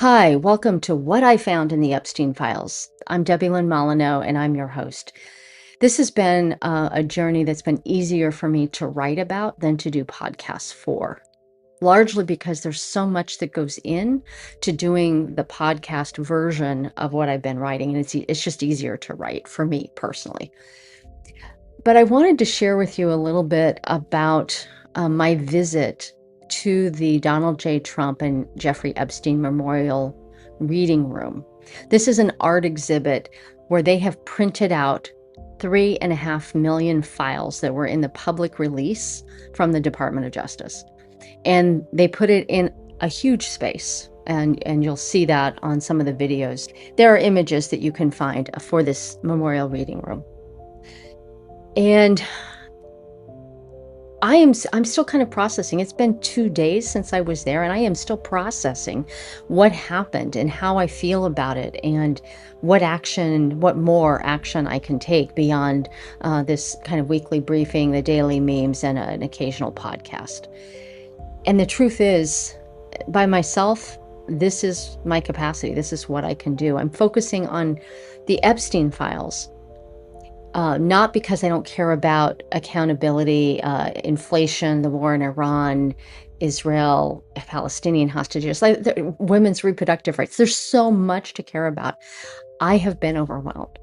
Hi, welcome to What I Found in the Epstein Files. I'm Debilyn Molyneux, and I'm your host. This has been a journey that's been easier for me to write about than to do podcasts for, largely because there's so much that goes in to doing the podcast version of what I've been writing, and it's just easier to write for me personally. But I wanted to share with you a little bit about my visit to the Donald J. Trump and Jeffrey Epstein Memorial Reading Room. This is an art exhibit where they have printed out 3.5 million files that were in the public release from the Department of Justice. And they put it in a huge space. And you'll see that on some of the videos. There are images that you can find for this memorial reading room. And I'm still kind of processing. It's been 2 days since I was there, and I am still processing what happened and how I feel about it, and what more action I can take beyond this kind of weekly briefing, the daily memes, and an occasional podcast. And the truth is, by myself, this is my capacity. This is what I can do. I'm focusing on the Epstein files, not because I don't care about accountability, inflation, the war in Iran, Israel, Palestinian hostages, like women's reproductive rights. There's so much to care about. I have been overwhelmed.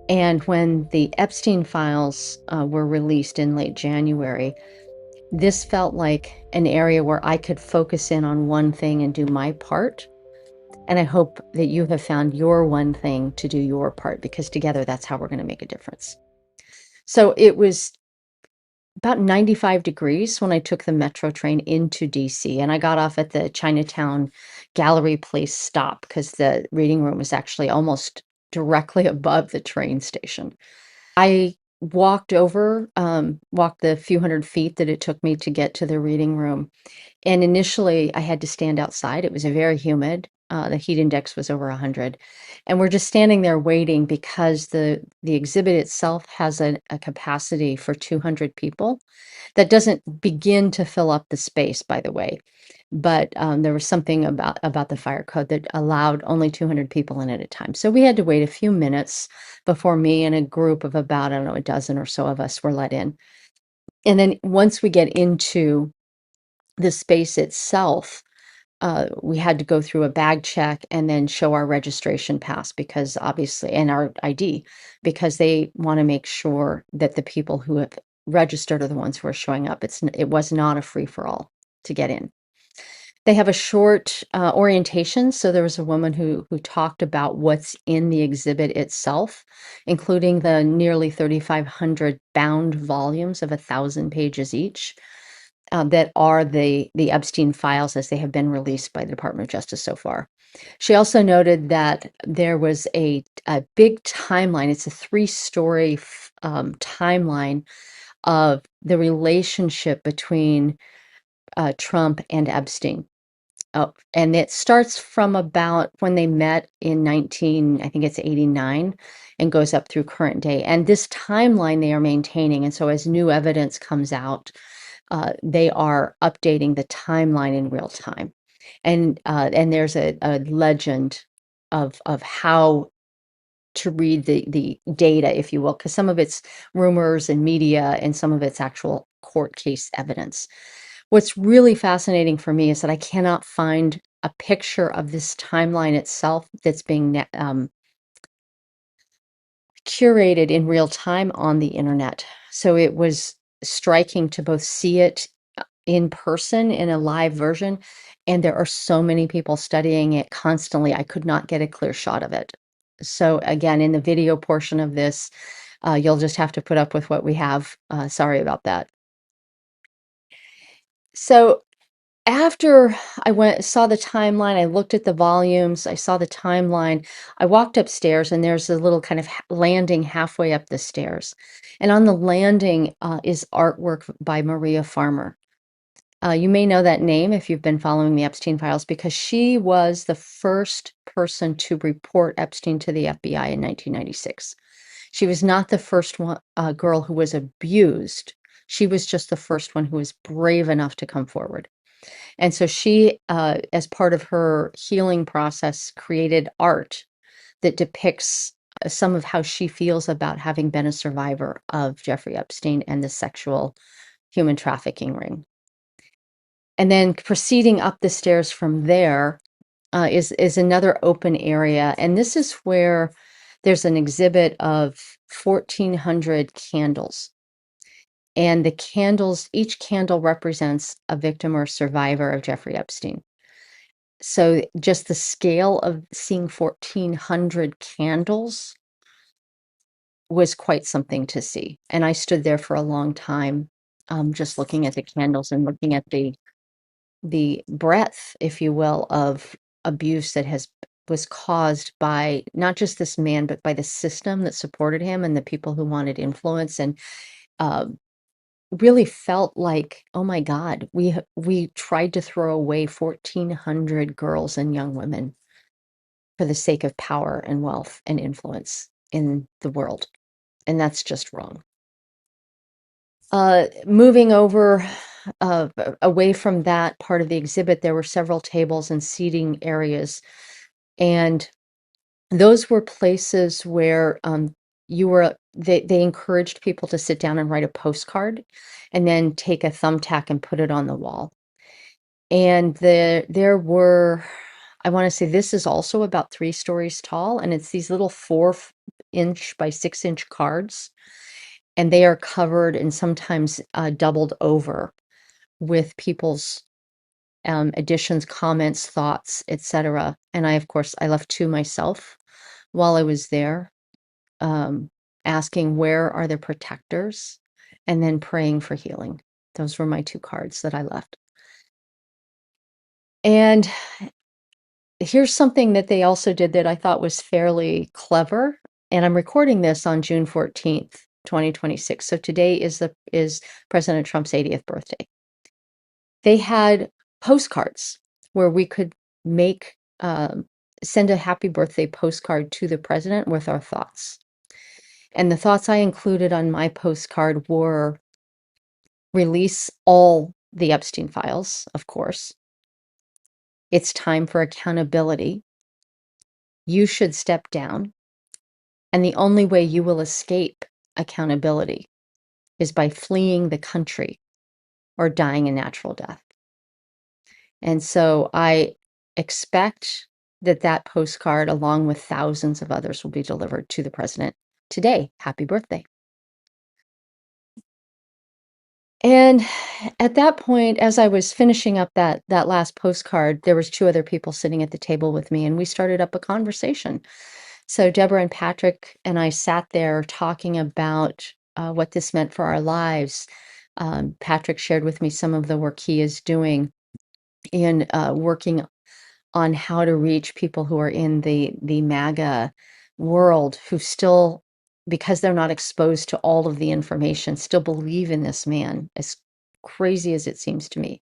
And when the Epstein files were released in late January, this felt like an area where I could focus in on one thing and do my part. And I hope that you have found your one thing to do your part, because together that's how we're going to make a difference. So it was about 95 degrees when I took the metro train into DC, and I got off at the Chinatown Gallery Place stop because the reading room was actually almost directly above the train station. I walked the few hundred feet that it took me to get to the reading room. And initially, I had to stand outside. It was very humid. The heat index was over 100. And we're just standing there waiting because the exhibit itself has a capacity for 200 people. That doesn't begin to fill up the space, by the way. But there was something about the fire code that allowed only 200 people in at a time. So we had to wait a few minutes before me and a group of about, I don't know, a dozen or so of us were let in. And then once we get into the space itself, we had to go through a bag check and then show our registration pass, because obviously, and our ID, because they want to make sure that the people who have registered are the ones who are showing up. It was not a free for all to get in. They have a short orientation. So there was a woman who talked about what's in the exhibit itself, including the nearly 3,500 bound volumes of 1,000 pages each, that are the Epstein files as they have been released by the Department of Justice so far. She also noted that there was a big timeline. It's a 3-story timeline of the relationship between Trump and Epstein. Oh, and it starts from about when they met in I think it's 89, and goes up through current day. And this timeline they are maintaining. And so as new evidence comes out, they are updating the timeline in real time. And there's a legend of how to read the data, if you will, because some of it's rumors and media, and some of it's actual court case evidence. What's really fascinating for me is that I cannot find a picture of this timeline itself that's being curated in real time on the internet. So it was striking to both see it in person in a live version, and there are so many people studying it constantly. I could not get a clear shot of it. So again, in the video portion of this, you'll just have to put up with what we have. Sorry about that. So after saw the timeline, I looked at the volumes, I saw the timeline, I walked upstairs, and there's a little kind of landing halfway up the stairs. And on the landing is artwork by Maria Farmer. You may know that name if you've been following the Epstein files, because she was the first person to report Epstein to the FBI in 1996. She was not the first girl who was abused. She was just the first one who was brave enough to come forward. And so she, as part of her healing process, created art that depicts some of how she feels about having been a survivor of Jeffrey Epstein and the sexual human trafficking ring. And then proceeding up the stairs from there is another open area. And this is where there's an exhibit of 1,400 candles. And the candles, each candle represents a victim or survivor of Jeffrey Epstein. So just the scale of seeing 1,400 candles was quite something to see. And I stood there for a long time, just looking at the candles and looking at the breadth, if you will, of abuse that was caused by not just this man, but by the system that supported him and the people who wanted influence, and uh, really felt like, oh my God, we tried to throw away 1,400 girls and young women for the sake of power and wealth and influence in the world. And that's just wrong. Moving over away from that part of the exhibit, there were several tables and seating areas. And those were places where they encouraged people to sit down and write a postcard and then take a thumbtack and put it on the wall. And there were, I want to say this is also about 3 stories tall, and it's these little 4-inch by 6-inch cards, and they are covered and sometimes doubled over with people's additions, comments, thoughts, etc. And I, of course, I left 2 myself while I was there, asking where are the protectors, and then praying for healing. Those were my 2 cards that I left. And here's something that they also did that I thought was fairly clever, and I'm recording this on June 14th, 2026. So today is President Trump's 80th birthday. They had postcards where we could send a happy birthday postcard to the president with our thoughts. And the thoughts I included on my postcard were: release all the Epstein files, of course. It's time for accountability. You should step down. And the only way you will escape accountability is by fleeing the country or dying a natural death. And so I expect that postcard, along with thousands of others, will be delivered to the president today. Happy birthday. And at that point, as I was finishing up that last postcard, there was 2 other people sitting at the table with me, and we started up a conversation. So Deborah and Patrick and I sat there talking about what this meant for our lives. Patrick shared with me some of the work he is doing in working on how to reach people who are in the MAGA world, who still, because they're not exposed to all of the information, still believe in this man, as crazy as it seems to me.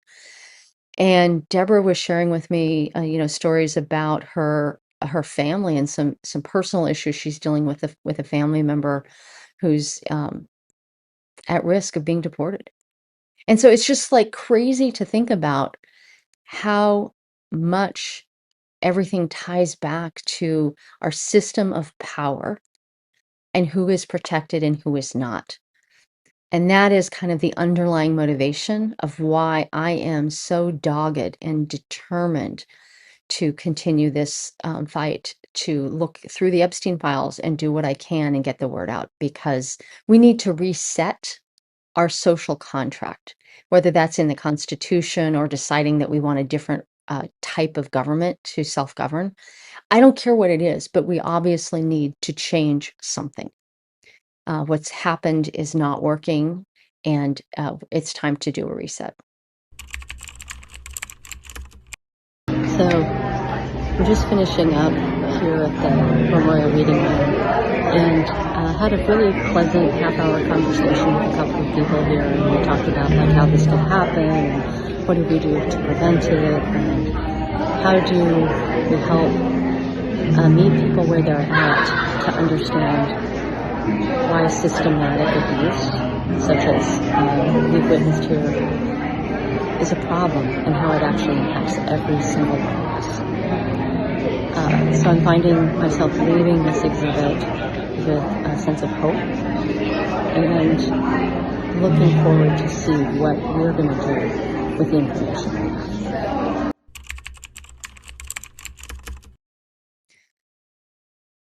And Deborah was sharing with me, stories about her family and some personal issues she's dealing with a family member who's at risk of being deported. And so it's just like crazy to think about how much everything ties back to our system of power and who is protected and who is not. And that is kind of the underlying motivation of why I am so dogged and determined to continue this fight, to look through the Epstein files and do what I can and get the word out, because we need to reset our social contract, whether that's in the Constitution or deciding that we want a different type of government to self-govern. I don't care what it is, but we obviously need to change something. What's happened is not working, and it's time to do a reset. So we're just finishing up here at the Memorial Reading Room, and had a really pleasant half-hour conversation with a couple of people here, and we talked about like how this could happen, and what do we do to prevent it, and how do we help meet people where they're at to understand why systematic abuse, such as we've witnessed here is a problem and how it actually impacts every single one of us. So I'm finding myself leaving this exhibit with a sense of hope and looking forward to see what we're going to do with the information we have.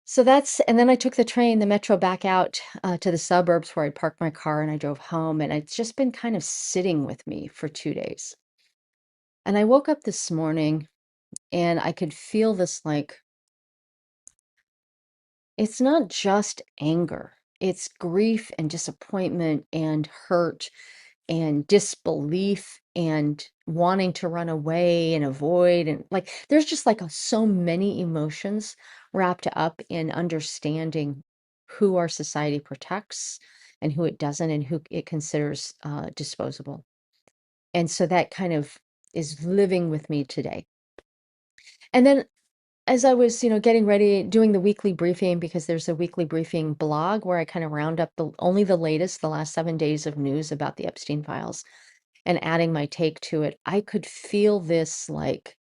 So and then I took the metro back out to the suburbs where I parked my car and I drove home, and it's just been kind of sitting with me for 2 days. And I woke up this morning and I could feel this, like, it's not just anger, it's grief and disappointment and hurt and disbelief and wanting to run away and avoid, and like there's just like so many emotions wrapped up in understanding who our society protects and who it doesn't, and who it considers disposable. And so that kind of is living with me today. And then as I was, getting ready, doing the weekly briefing, because there's a weekly briefing blog where I kind of round up only the latest, the last 7 days of news about the Epstein files, and adding my take to it, I could feel this like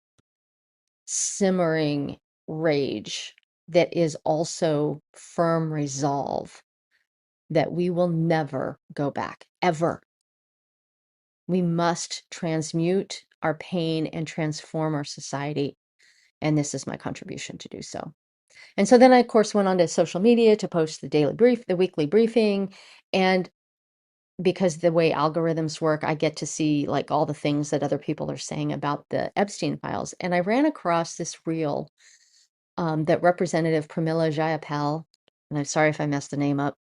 simmering rage that is also firm resolve that we will never go back, ever. We must transmute our pain and transform our society. And this is my contribution to do so. And so then I, of course, went on to social media to post the weekly briefing. And because the way algorithms work, I get to see like all the things that other people are saying about the Epstein files. And I ran across this reel that Representative Pramila Jayapal, and I'm sorry if I messed the name up,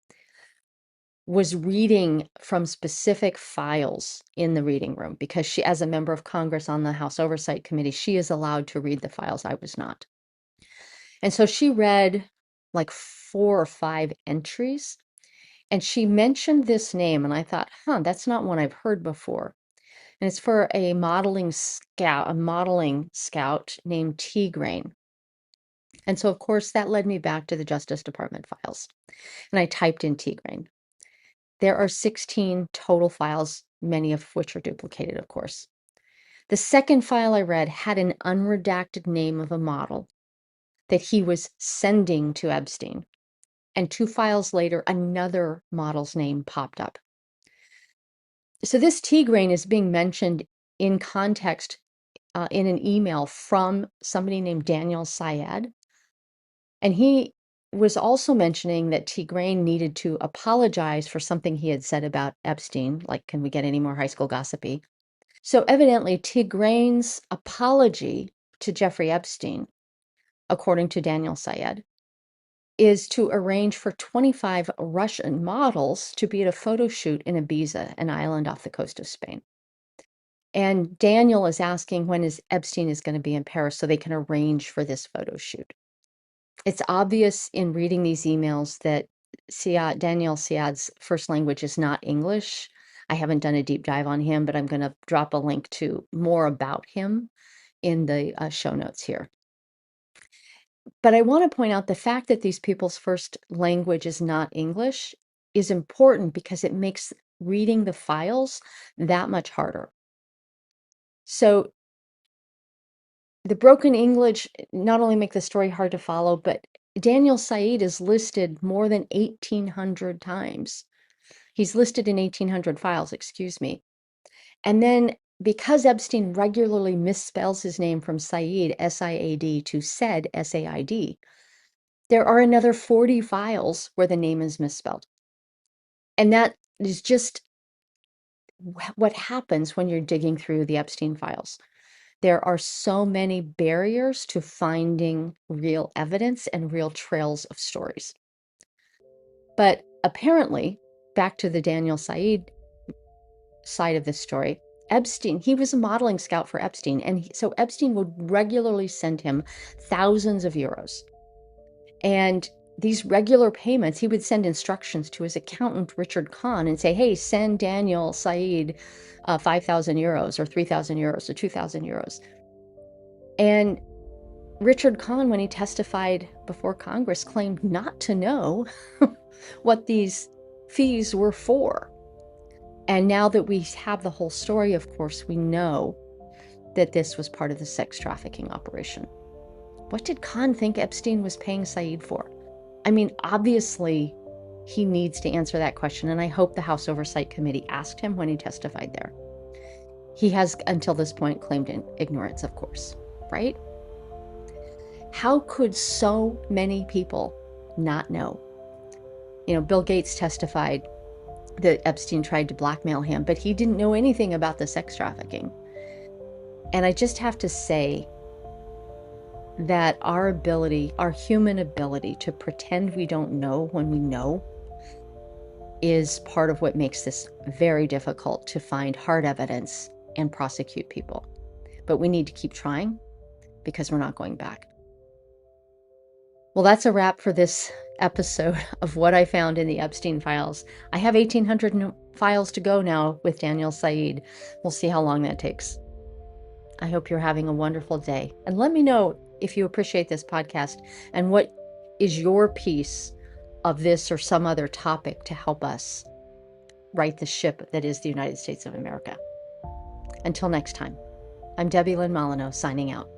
was reading from specific files in the reading room, because she, as a member of Congress on the House Oversight Committee, she is allowed to read the files. I was not. And so she read like 4 or 5 entries, and she mentioned this name, and I thought, that's not one I've heard before. And it's for a modeling scout named Tigrane. And so, of course, that led me back to the Justice Department files. And I typed in Tigrane. There are 16 total files, many of which are duplicated, of course. The second file I read had an unredacted name of a model that he was sending to Epstein. And 2 files later, another model's name popped up. So this Tigrane is being mentioned in context in an email from somebody named Daniel Siad. And he was also mentioning that Tigrane needed to apologize for something he had said about Epstein, like, can we get any more high school gossipy? So evidently, Tigrane's apology to Jeffrey Epstein, according to Daniel Siad, is to arrange for 25 Russian models to be at a photo shoot in Ibiza, an island off the coast of Spain. And Daniel is asking when Epstein is going to be in Paris so they can arrange for this photo shoot. It's obvious in reading these emails that Daniel Siad's first language is not English. I haven't done a deep dive on him, but I'm going to drop a link to more about him in the show notes here. But I want to point out the fact that these people's first language is not English is important, because it makes reading the files that much harder. So the broken English not only make the story hard to follow, but Daniel Siad is listed more than 1,800 times. He's listed in 1,800 files, excuse me. And then because Epstein regularly misspells his name from Siad, S-I-A-D, to Said, S-A-I-D, there are another 40 files where the name is misspelled. And that is just what happens when you're digging through the Epstein files. There are so many barriers to finding real evidence and real trails of stories. But apparently, back to the Daniel Siad side of this story, Epstein, he was a modeling scout for Epstein. And so Epstein would regularly send him thousands of euros. And these regular payments, he would send instructions to his accountant, Richard Kahn, and say, hey, send Daniel Siad 5,000 euros or 3,000 euros or 2,000 euros. And Richard Kahn, when he testified before Congress, claimed not to know what these fees were for. And now that we have the whole story, of course, we know that this was part of the sex trafficking operation. What did Khan think Epstein was paying Siad for? I mean, obviously, he needs to answer that question, and I hope the House Oversight Committee asked him when he testified there. He has, until this point, claimed ignorance, of course, right? How could so many people not know? You know, Bill Gates testified that Epstein tried to blackmail him, but he didn't know anything about the sex trafficking. And I just have to say that our ability, our human ability to pretend we don't know when we know, is part of what makes this very difficult to find hard evidence and prosecute people. But we need to keep trying because we're not going back. Well, that's a wrap for this episode of what I found in the Epstein files. I have 1,800 files to go now with Daniel Siad. We'll see how long that takes. I hope you're having a wonderful day. And let me know if you appreciate this podcast and what is your piece of this or some other topic to help us right the ship that is the United States of America. Until next time, I'm Debilyn signing out.